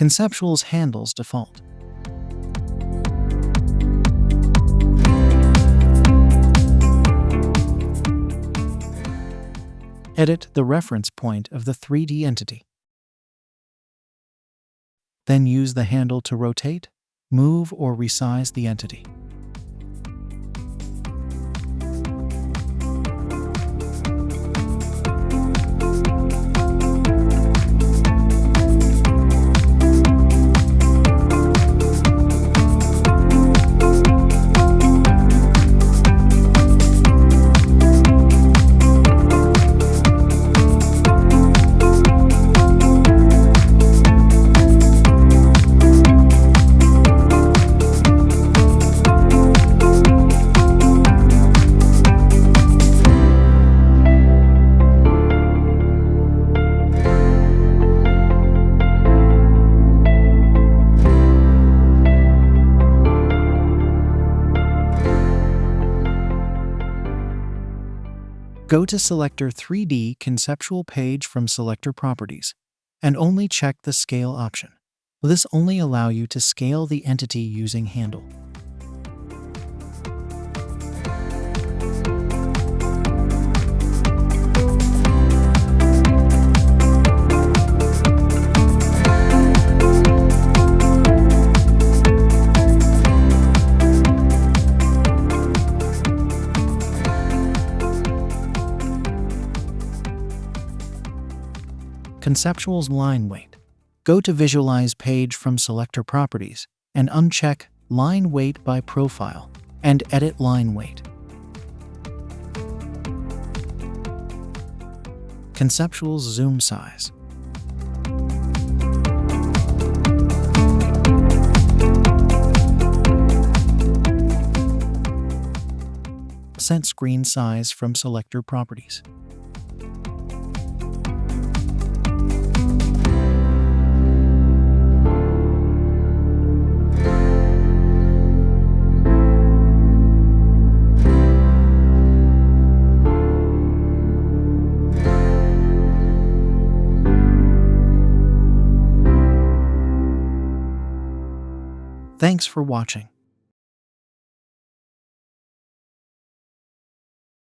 Conceptuals handles default. Edit the reference point of the 3D entity. Then use the handle to rotate, move, or resize the entity. Go to Selector 3D Conceptual page from Selector Properties, and only check the Scale option. This only allows you to scale the entity using handle. Conceptuals line weight. Go to Visualize page from Selector Properties and uncheck Line Weight by Profile and edit line weight. Conceptuals zoom size. Set screen size from Selector Properties. Thanks for watching.